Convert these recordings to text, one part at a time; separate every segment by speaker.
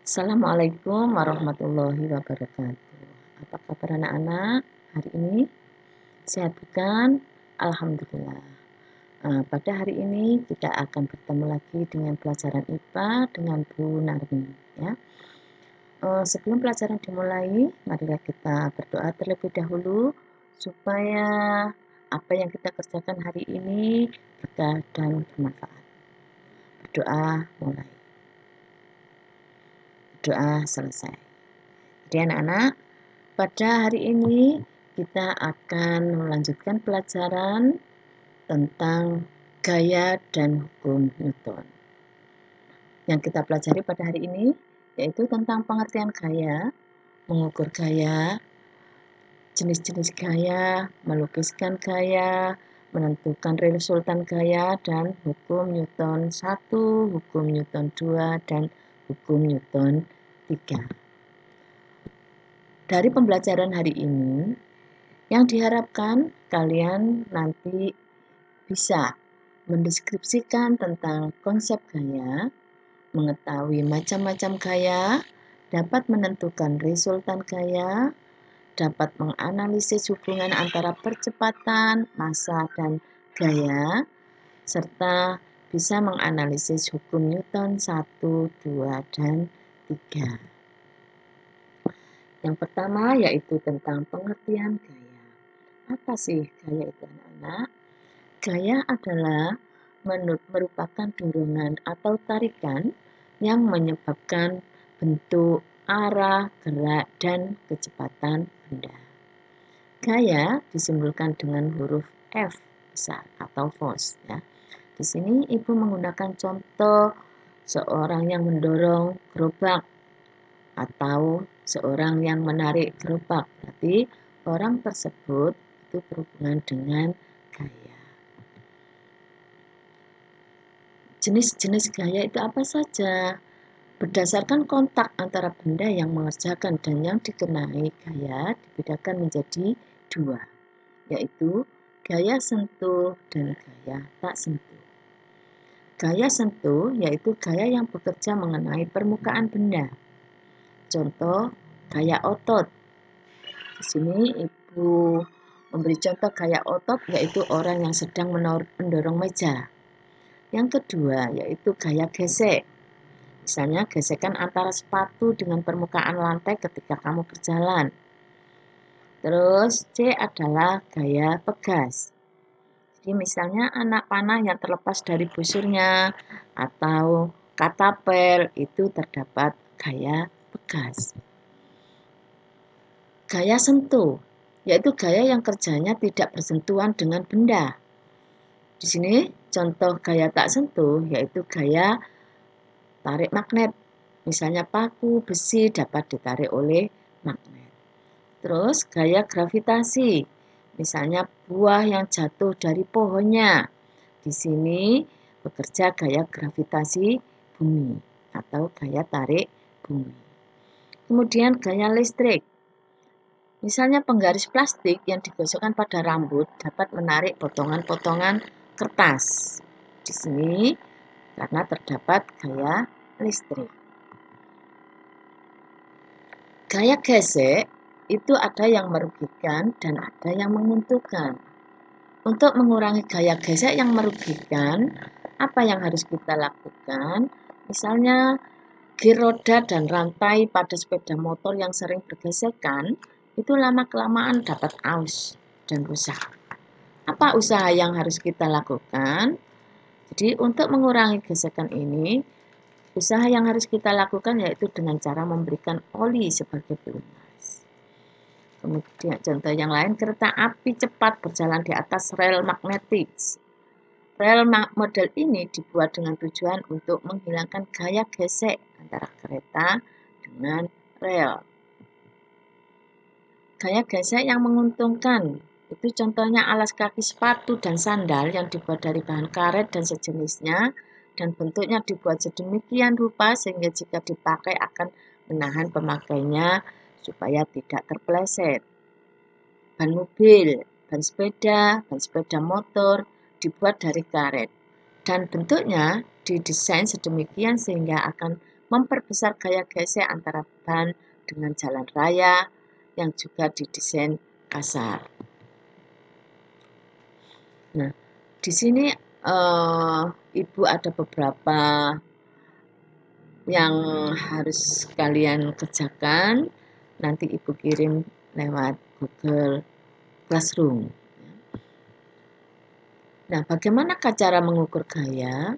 Speaker 1: Assalamualaikum warahmatullahi wabarakatuh. Apa kabar anak-anak? Hari ini sehat bukan? Alhamdulillah. Pada hari ini kita akan bertemu lagi dengan pelajaran IPA dengan Bu Narmi. Ya. Sebelum pelajaran dimulai, marilah kita berdoa terlebih dahulu supaya apa yang kita kerjakan hari ini berkah dan bermanfaat. Berdoa mulai. Doa selesai. Jadi anak-anak, pada hari ini kita akan melanjutkan pelajaran tentang gaya dan hukum Newton. Yang kita pelajari pada hari ini yaitu tentang pengertian gaya, mengukur gaya, jenis-jenis gaya, melukiskan gaya, menentukan resultan gaya, dan hukum Newton 1, hukum Newton 2, dan hukum Newton 3. Dari pembelajaran hari ini, yang diharapkan kalian nanti bisa mendeskripsikan tentang konsep gaya, mengetahui macam-macam gaya, dapat menentukan resultan gaya, dapat menganalisis hubungan antara percepatan, massa, dan gaya, serta bisa menganalisis hukum Newton 1, 2, dan 3. Yang pertama yaitu tentang pengertian gaya. Apa sih gaya itu anak-anak? Gaya adalah merupakan dorongan atau tarikan yang menyebabkan bentuk, arah, gerak, dan kecepatan benda. Gaya disimbolkan dengan huruf F besar atau force. Ya. Di sini Ibu menggunakan contoh seorang yang mendorong gerobak atau seorang yang menarik gerobak. Berarti orang tersebut itu berhubungan dengan gaya. Jenis-jenis gaya itu apa saja? Berdasarkan kontak antara benda yang mengerjakan dan yang dikenai gaya dibedakan menjadi dua, yaitu gaya sentuh dan gaya tak sentuh. Gaya sentuh yaitu gaya yang bekerja mengenai permukaan benda. Contoh, gaya otot. Di sini Ibu memberi contoh gaya otot yaitu orang yang sedang mendorong meja. Yang kedua yaitu gaya gesek. Misalnya gesekan antara sepatu dengan permukaan lantai ketika kamu berjalan. Terus C adalah gaya pegas. Jadi misalnya anak panah yang terlepas dari busurnya atau katapel itu terdapat gaya pegas. Gaya sentuh, yaitu gaya yang kerjanya tidak bersentuhan dengan benda. Di sini contoh gaya tak sentuh yaitu gaya tarik magnet. Misalnya paku besi dapat ditarik oleh magnet. Terus gaya gravitasi. Misalnya buah yang jatuh dari pohonnya. Di sini bekerja gaya gravitasi bumi atau gaya tarik bumi. Kemudian gaya listrik. Misalnya penggaris plastik yang digosokkan pada rambut dapat menarik potongan-potongan kertas. Di sini karena terdapat gaya listrik. Gaya gesek itu ada yang merugikan dan ada yang menguntungkan. Untuk mengurangi gaya gesek yang merugikan, apa yang harus kita lakukan? Misalnya gir roda dan rantai pada sepeda motor yang sering bergesekan, itu lama-kelamaan dapat aus dan rusak. Apa usaha yang harus kita lakukan? Jadi untuk mengurangi gesekan ini, usaha yang harus kita lakukan yaitu dengan cara memberikan oli sebagai pelumas. Kemudian contoh yang lain, kereta api cepat berjalan di atas rel magnetik. Rel model ini dibuat dengan tujuan untuk menghilangkan gaya gesek antara kereta dengan rel. Gaya gesek yang menguntungkan itu contohnya alas kaki sepatu dan sandal yang dibuat dari bahan karet dan sejenisnya dan bentuknya dibuat sedemikian rupa sehingga jika dipakai akan menahan pemakainya supaya tidak terpeleset. Ban mobil, ban sepeda motor dibuat dari karet dan bentuknya didesain sedemikian sehingga akan memperbesar gaya gesek antara ban dengan jalan raya yang juga didesain kasar. Nah, di sini Ibu ada beberapa yang harus kalian kerjakan. Nanti Ibu kirim lewat Google Classroom. Nah, bagaimanakah cara mengukur gaya?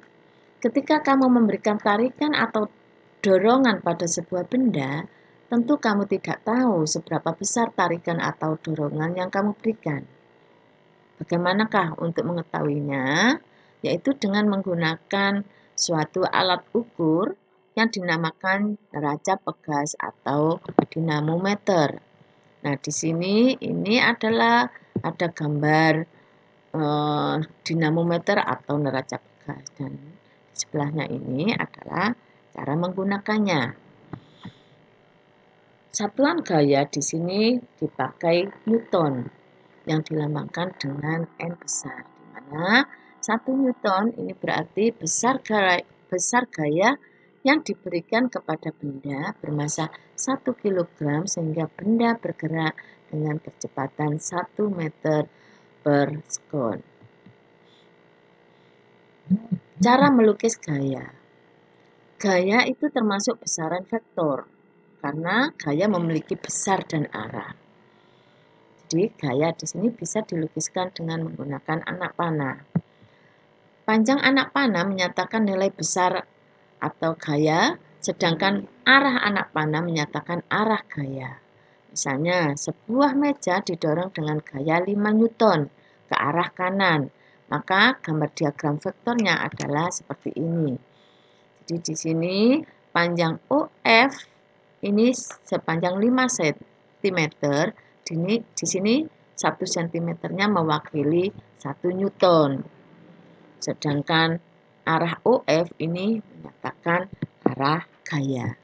Speaker 1: Ketika kamu memberikan tarikan atau dorongan pada sebuah benda, tentu kamu tidak tahu seberapa besar tarikan atau dorongan yang kamu berikan. Bagaimanakah untuk mengetahuinya? Yaitu dengan menggunakan suatu alat ukur yang dinamakan neraca pegas atau dinamometer. Nah, di sini ini adalah ada gambar dinamometer atau neraca pegas, dan di sebelahnya ini adalah cara menggunakannya. Satuan gaya di sini dipakai Newton yang dilambangkan dengan N besar, di mana 1 Newton ini berarti besar gaya yang diberikan kepada benda bermassa 1 kg sehingga benda bergerak dengan kecepatan 1 meter per sekon. Cara melukis gaya. Gaya itu termasuk besaran vektor karena gaya memiliki besar dan arah. Jadi gaya di sini bisa dilukiskan dengan menggunakan anak panah. Panjang anak panah menyatakan nilai besar atau gaya, sedangkan arah anak panah menyatakan arah gaya. Misalnya, sebuah meja didorong dengan gaya 5 Newton ke arah kanan, maka gambar diagram vektornya adalah seperti ini. Jadi di sini panjang OF ini sepanjang 5 cm. Di sini 1 cm-nya mewakili 1 Newton. Sedangkan arah OF ini menyatakan arah gaya.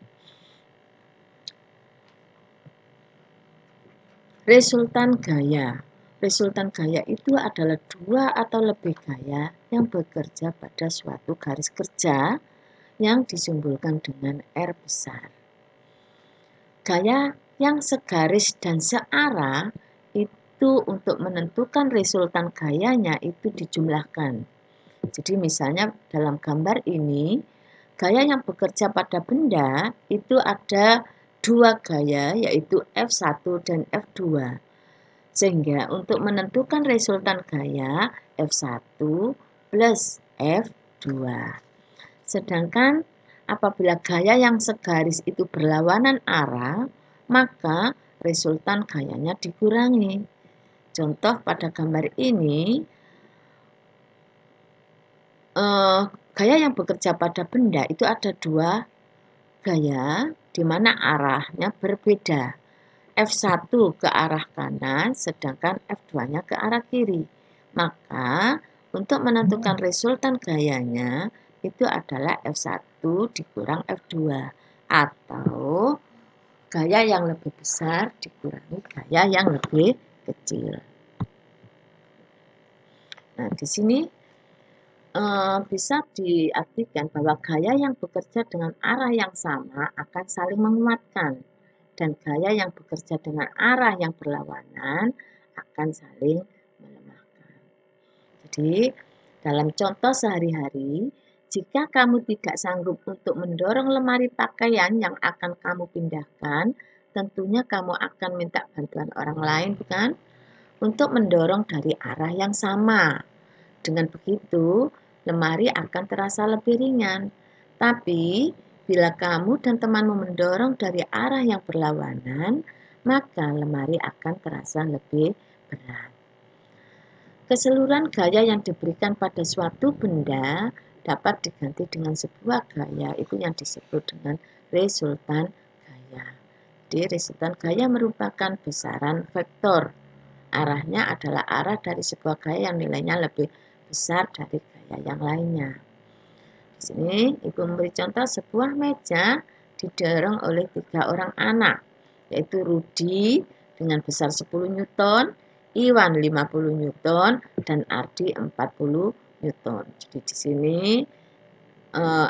Speaker 1: Resultan gaya. Resultan gaya itu adalah 2 atau lebih gaya yang bekerja pada suatu garis kerja yang disimbolkan dengan R besar. Gaya yang segaris dan searah itu untuk menentukan resultan gayanya itu dijumlahkan. Jadi misalnya dalam gambar ini, gaya yang bekerja pada benda itu ada 2 gaya yaitu F1 dan F2. Sehingga untuk menentukan resultan gaya F1 plus F2. Sedangkan apabila gaya yang segaris itu berlawanan arah, maka resultan gayanya dikurangi. Contoh pada gambar ini, gaya yang bekerja pada benda itu ada 2 gaya, di mana arahnya berbeda. F1 ke arah kanan, sedangkan F2-nya ke arah kiri. Maka, untuk menentukan resultan gayanya, itu adalah F1 dikurang F2. Atau, gaya yang lebih besar dikurangi gaya yang lebih kecil. Nah, di sini bisa diartikan bahwa gaya yang bekerja dengan arah yang sama akan saling menguatkan, dan gaya yang bekerja dengan arah yang berlawanan akan saling melemahkan. Jadi, dalam contoh sehari-hari, jika kamu tidak sanggup untuk mendorong lemari pakaian yang akan kamu pindahkan, tentunya kamu akan minta bantuan orang lain, bukan? Untuk mendorong dari arah yang sama. Dengan begitu, lemari akan terasa lebih ringan. Tapi, bila kamu dan temanmu mendorong dari arah yang berlawanan, maka lemari akan terasa lebih berat. Keseluruhan gaya yang diberikan pada suatu benda dapat diganti dengan sebuah gaya, itu yang disebut dengan resultan gaya. Jadi, resultan gaya merupakan besaran vektor. Arahnya adalah arah dari sebuah gaya yang nilainya lebih besar dari gaya yang lainnya. Di sini Ibu memberi contoh sebuah meja didorong oleh 3 orang anak, yaitu Rudi dengan besar 10 Newton, Iwan 50 Newton, dan Ardi 40 Newton. Jadi di sini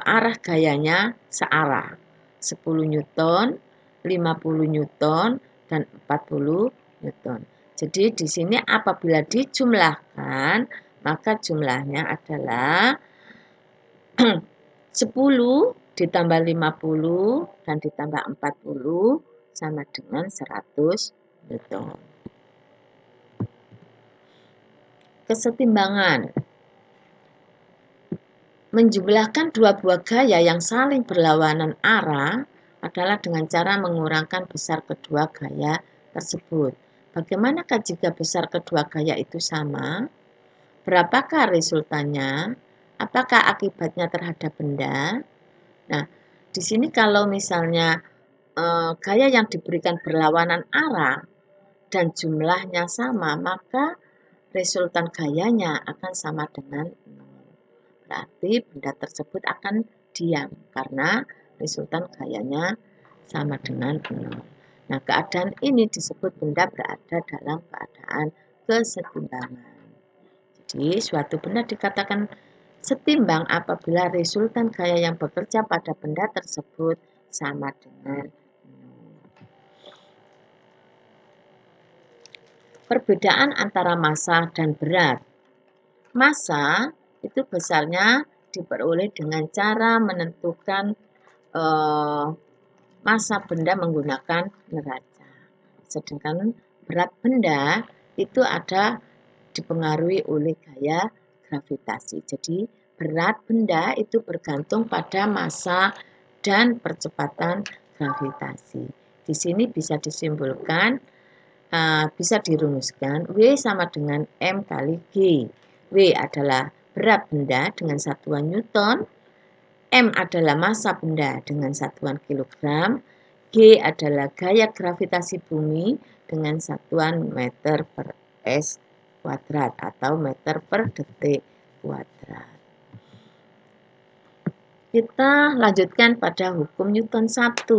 Speaker 1: arah gayanya searah. 10 Newton, 50 Newton, dan 40 Newton. Jadi di sini apabila dijumlahkan, maka jumlahnya adalah 10 ditambah 50 dan ditambah 40 sama dengan 100 Newton. Kesetimbangan. Menjumlahkan dua buah gaya yang saling berlawanan arah adalah dengan cara mengurangkan besar kedua gaya tersebut. Bagaimanakah jika besar kedua gaya itu sama? Berapakah resultannya? Apakah akibatnya terhadap benda? Nah, di sini kalau misalnya gaya yang diberikan berlawanan arah dan jumlahnya sama, maka resultan gayanya akan sama dengan 0. Berarti benda tersebut akan diam karena resultan gayanya sama dengan 0. Nah, keadaan ini disebut benda berada dalam keadaan kesetimbangan. Jadi, suatu benda dikatakan setimbang apabila resultan gaya yang bekerja pada benda tersebut sama dengan 0. Perbedaan antara massa dan berat. Massa itu besarnya diperoleh dengan cara menentukan massa benda menggunakan neraca. Sedangkan berat benda itu ada dipengaruhi oleh gaya gravitasi. Jadi berat benda itu bergantung pada massa dan percepatan gravitasi. Di sini bisa disimpulkan, bisa dirumuskan W sama dengan M kali G. W adalah berat benda dengan satuan Newton, M adalah massa benda dengan satuan kilogram, G adalah gaya gravitasi bumi dengan satuan meter per S kuadrat atau meter per detik kuadrat. Kita lanjutkan pada hukum Newton 1.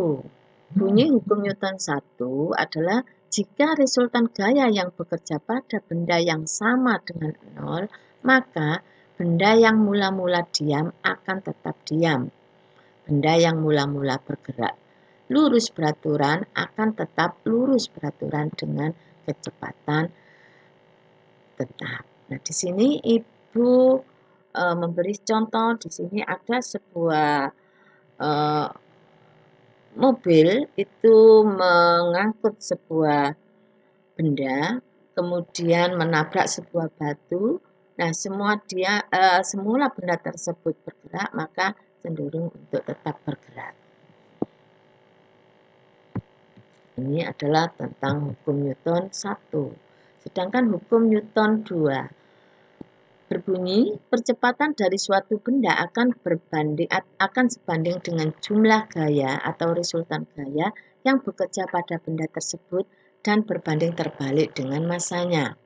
Speaker 1: Bunyi hukum Newton 1 adalah jika resultan gaya yang bekerja pada benda yang sama dengan 0, maka benda yang mula-mula diam akan tetap diam. Benda yang mula-mula bergerak lurus beraturan akan tetap lurus beraturan dengan kecepatan tetap. Nah, di sini Ibu memberi contoh. Di sini ada sebuah mobil itu mengangkut sebuah benda, kemudian menabrak sebuah batu. Nah, semula benda tersebut bergerak, maka cenderung untuk tetap bergerak. Ini adalah tentang hukum Newton 1. Sedangkan hukum Newton 2 berbunyi, percepatan dari suatu benda akan sebanding dengan jumlah gaya atau resultan gaya yang bekerja pada benda tersebut dan berbanding terbalik dengan massanya.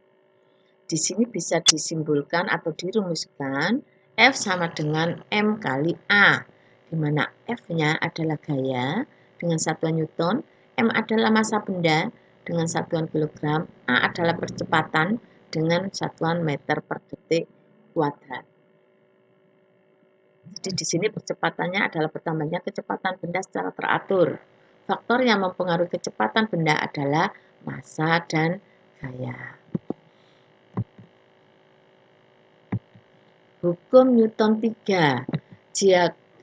Speaker 1: Di sini bisa disimpulkan atau dirumuskan F sama dengan M kali A, di mana F-nya adalah gaya dengan satuan Newton, M adalah massa benda dengan satuan kilogram, A adalah percepatan dengan satuan meter per detik kuadrat. Jadi di sini percepatannya adalah bertambahnya kecepatan benda secara teratur. Faktor yang mempengaruhi kecepatan benda adalah massa dan gaya. Hukum Newton 3.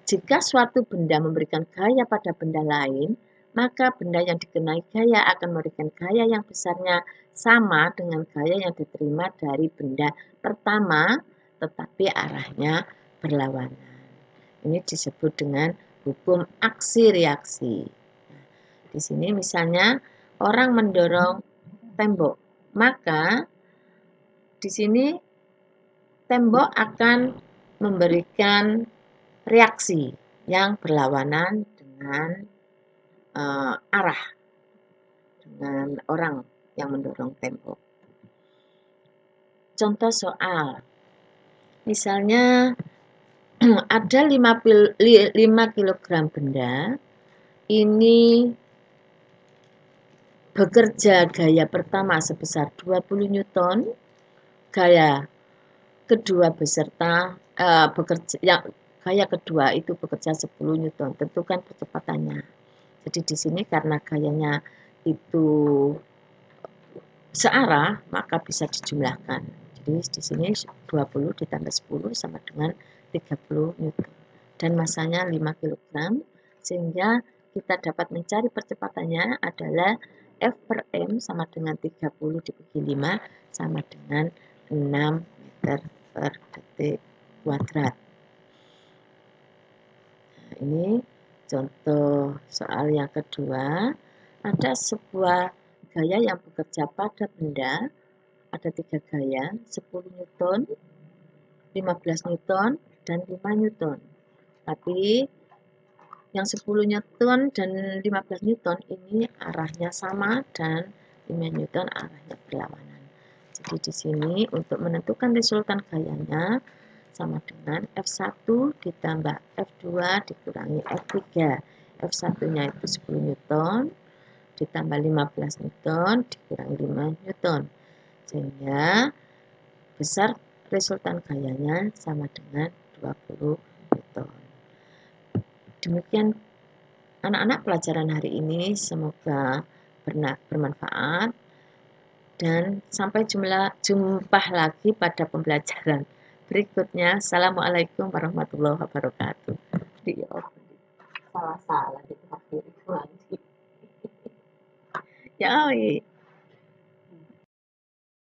Speaker 1: Jika suatu benda memberikan gaya pada benda lain, maka benda yang dikenai gaya akan memberikan gaya yang besarnya sama dengan gaya yang diterima dari benda pertama, tetapi arahnya berlawanan. Ini disebut dengan hukum aksi reaksi. Nah, di sini misalnya orang mendorong tembok, maka di sini tembok akan memberikan reaksi yang berlawanan dengan arah dengan orang yang mendorong tembok. Contoh soal, misalnya ada 5 kg benda, ini bekerja gaya pertama sebesar 20 Newton, gaya kedua beserta bekerja yang gaya kedua itu bekerja 10 Newton. Tentukan percepatannya. Jadi di sini karena gayanya itu searah, maka bisa dijumlahkan. Jadi di sini 20 ditambah 10 sama dengan 30 Newton. Dan masanya 5 kg, sehingga kita dapat mencari percepatannya adalah F per M sama dengan 30 dibagi 5 sama dengan 6 meter per detik kuadrat. Nah, ini contoh soal yang kedua. Ada sebuah gaya yang bekerja pada benda, ada 3 gaya, 10 Newton, 15 Newton, dan 5 Newton. Tapi yang 10 Newton dan 15 Newton ini arahnya sama dan 5 Newton arahnya berlawanan. Jadi di sini untuk menentukan resultan gayanya sama dengan F1 ditambah F2 dikurangi F3. F1-nya itu 10 Newton ditambah 15 Newton dikurangi 5 Newton. Sehingga besar resultan gayanya sama dengan 20 Newton. Demikian anak-anak pelajaran hari ini, semoga bermanfaat dan sampai jumpa lagi pada pembelajaran berikutnya. Assalamualaikum warahmatullahi wabarakatuh. Salah-salah itu lagi. Ya,